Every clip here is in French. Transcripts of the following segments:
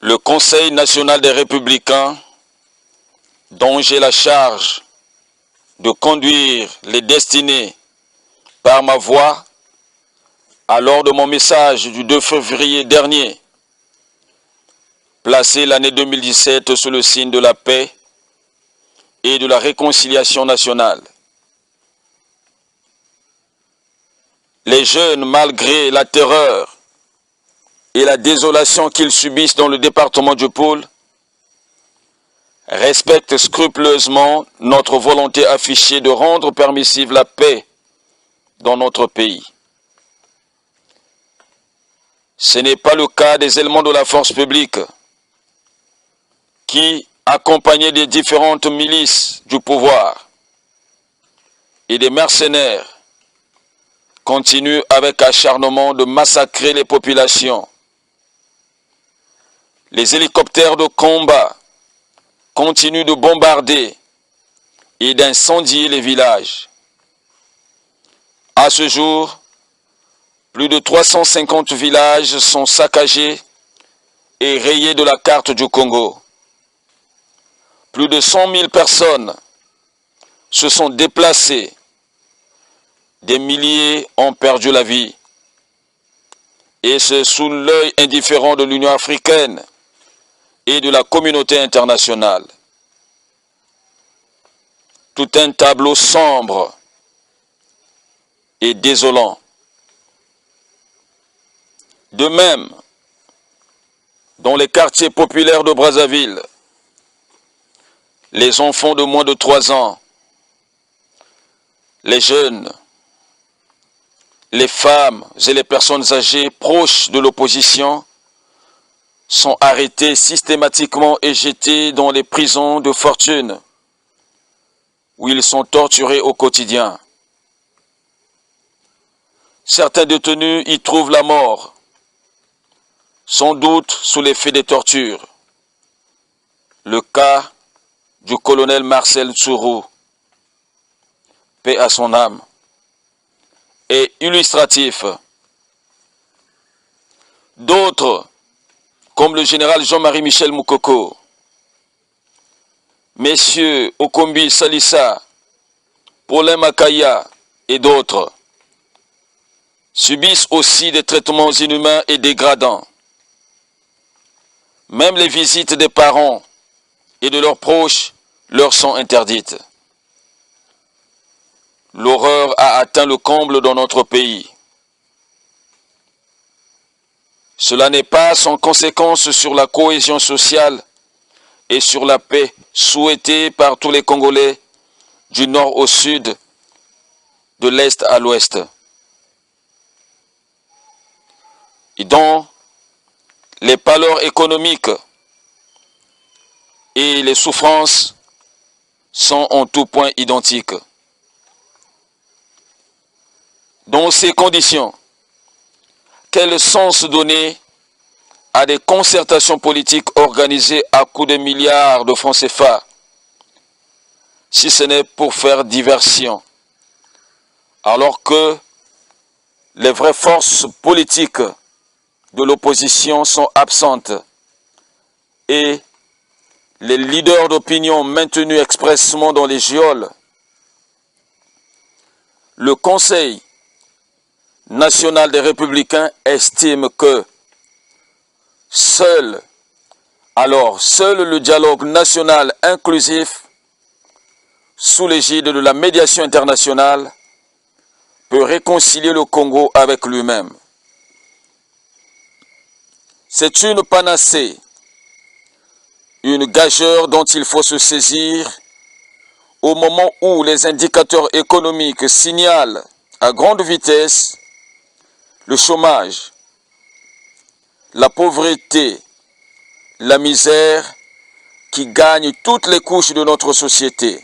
Le Conseil national des Républicains, dont j'ai la charge de conduire les destinées par ma voix, a lors de mon message du 2 février dernier, placé l'année 2017 sous le signe de la paix et de la réconciliation nationale. Les jeunes, malgré la terreur et la désolation qu'ils subissent dans le département du Pôle, respectent scrupuleusement notre volonté affichée de rendre permissive la paix dans notre pays. Ce n'est pas le cas des éléments de la force publique qui, accompagnés des différentes milices du pouvoir et des mercenaires, continuent avec acharnement de massacrer les populations. Les hélicoptères de combat continuent de bombarder et d'incendier les villages. À ce jour, plus de 350 villages sont saccagés et rayés de la carte du Congo. Plus de 100 000 personnes se sont déplacées. Des milliers ont perdu la vie. Et c'est sous l'œil indifférent de l'Union africaine et de la communauté internationale. Tout un tableau sombre et désolant. De même, dans les quartiers populaires de Brazzaville, les enfants de moins de 3 ans, les jeunes, les femmes et les personnes âgées proches de l'opposition sont arrêtés systématiquement et jetés dans les prisons de fortune où ils sont torturés au quotidien. Certains détenus y trouvent la mort, sans doute sous l'effet des tortures. Le cas du colonel Marcel Tsuru, paix à son âme, est illustratif. D'autres, comme le général Jean-Marie Michel Moukoko, messieurs Okombi Salissa, Paulin Makaya et d'autres, subissent aussi des traitements inhumains et dégradants. Même les visites des parents et de leurs proches leur sont interdites. L'horreur a atteint le comble dans notre pays. Cela n'est pas sans conséquence sur la cohésion sociale et sur la paix souhaitée par tous les Congolais du nord au sud, de l'est à l'ouest. Et dont les pâleurs économiques et les souffrances sont en tout point identiques. Dans ces conditions, quel sens donner à des concertations politiques organisées à coups de milliards de francs CFA, si ce n'est pour faire diversion, alors que les vraies forces politiques de l'opposition sont absentes et les leaders d'opinion maintenus expressément dans les geôles? Le Conseil national des Républicains estime que seul le dialogue national inclusif sous l'égide de la médiation internationale peut réconcilier le Congo avec lui-même. C'est une panacée, une gageure dont il faut se saisir au moment où les indicateurs économiques signalent à grande vitesse le chômage, la pauvreté, la misère qui gagnent toutes les couches de notre société.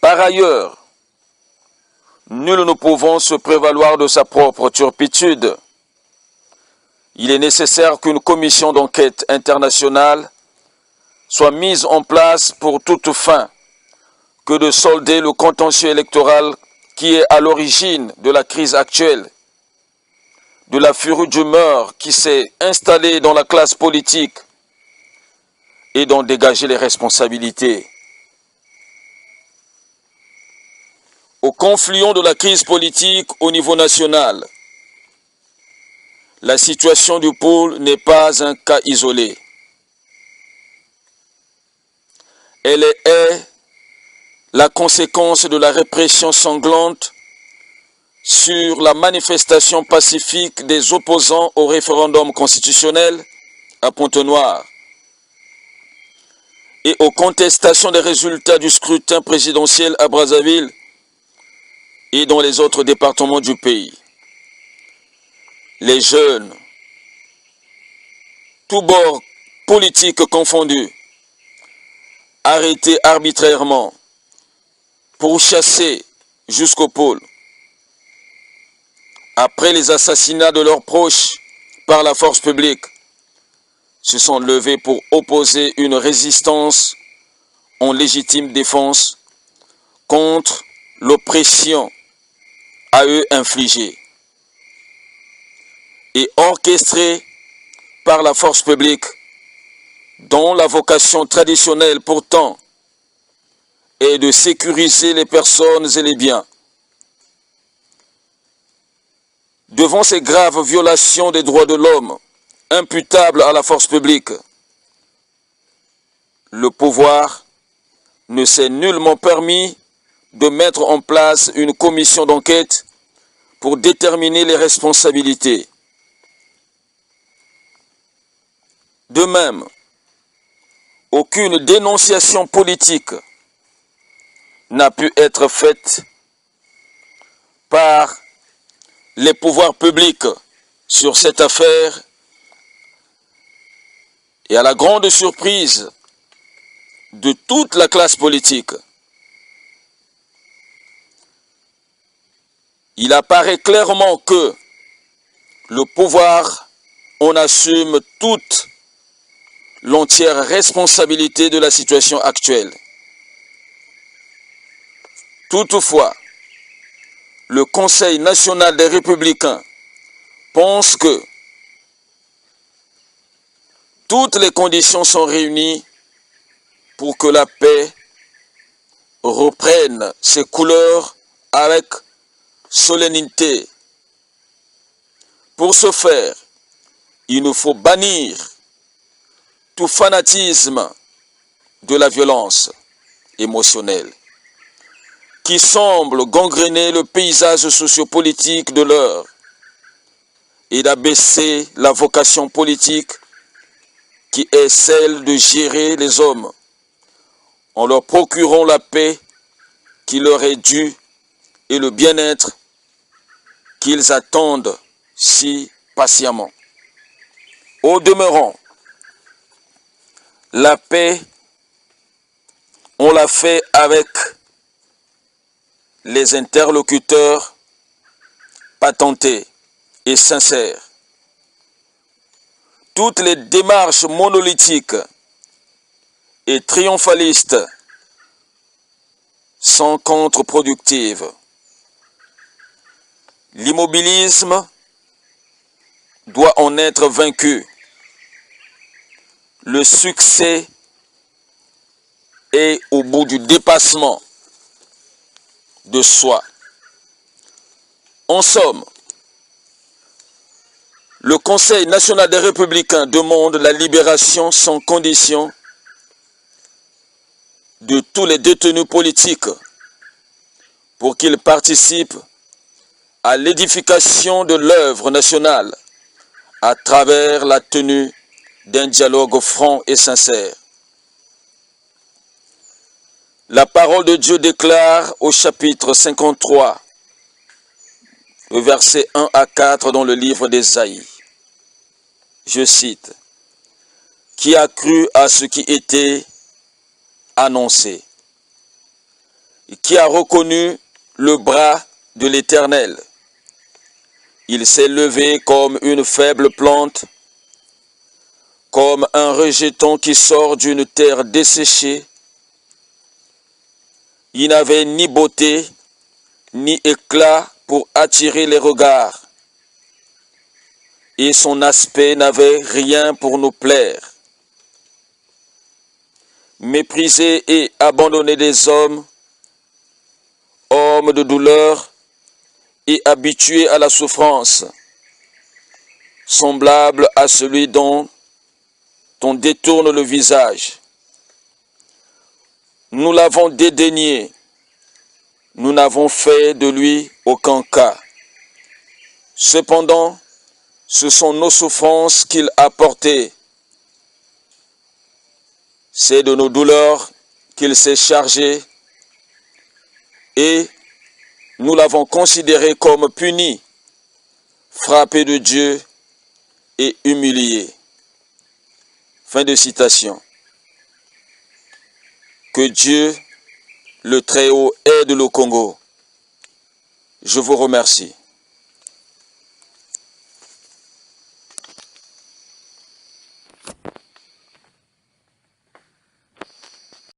Par ailleurs, nul ne pouvant se prévaloir de sa propre turpitude, il est nécessaire qu'une commission d'enquête internationale soit mise en place pour toute fin que de solder le contentieux électoral qui est à l'origine de la crise actuelle, de la fureur d'humeur qui s'est installée dans la classe politique et d'en dégager les responsabilités. Au confluent de la crise politique au niveau national, la situation du pôle n'est pas un cas isolé. Elle est la conséquence de la répression sanglante sur la manifestation pacifique des opposants au référendum constitutionnel à Pointe-Noire et aux contestations des résultats du scrutin présidentiel à Brazzaville et dans les autres départements du pays. Les jeunes, tous bords politiques confondus, arrêtés arbitrairement, pourchassés jusqu'au pôle, après les assassinats de leurs proches par la force publique, se sont levés pour opposer une résistance en légitime défense contre l'oppression à eux infligée et orchestrée par la force publique, dont la vocation traditionnelle pourtant est de sécuriser les personnes et les biens. Devant ces graves violations des droits de l'homme imputables à la force publique, le pouvoir ne s'est nullement permis de mettre en place une commission d'enquête pour déterminer les responsabilités. De même, aucune dénonciation politique n'a pu être faite par les pouvoirs publics sur cette affaire, et à la grande surprise de toute la classe politique, il apparaît clairement que le pouvoir en assume toute l'entière responsabilité de la situation actuelle. Toutefois, le Conseil national des Républicains pense que toutes les conditions sont réunies pour que la paix reprenne ses couleurs avec solennité. Pour ce faire, il nous faut bannir tout fanatisme de la violence émotionnelle qui semble gangréner le paysage sociopolitique de l'heure et d'abaisser la vocation politique qui est celle de gérer les hommes en leur procurant la paix qui leur est due et le bien-être qu'ils attendent si patiemment. Au demeurant, la paix, on l'a fait avec les interlocuteurs patentés et sincères. Toutes les démarches monolithiques et triomphalistes sont contre-productives. L'immobilisme doit en être vaincu. Le succès est au bout du dépassement de soi. En somme, le Conseil national des Républicains demande la libération sans condition de tous les détenus politiques pour qu'ils participent à l'édification de l'œuvre nationale à travers la tenue d'un dialogue franc et sincère. La parole de Dieu déclare au chapitre 53, le verset 1 à 4 dans le livre d'Ésaïe. Je cite, « Qui a cru à ce qui était annoncé, et qui a reconnu le bras de l'Éternel. Il s'est levé comme une faible plante, comme un rejeton qui sort d'une terre desséchée. Il n'avait ni beauté, ni éclat pour attirer les regards. et son aspect n'avait rien pour nous plaire. Méprisé et abandonné des hommes, homme de douleur et habitué à la souffrance, semblable à celui dont on détourne le visage. Nous l'avons dédaigné, nous n'avons fait de lui aucun cas. Cependant, ce sont nos souffrances qu'il a portées. C'est de nos douleurs qu'il s'est chargé et nous l'avons considéré comme puni, frappé de Dieu et humilié. Fin de citation. Que Dieu, le Très-Haut, aide le Congo. Je vous remercie.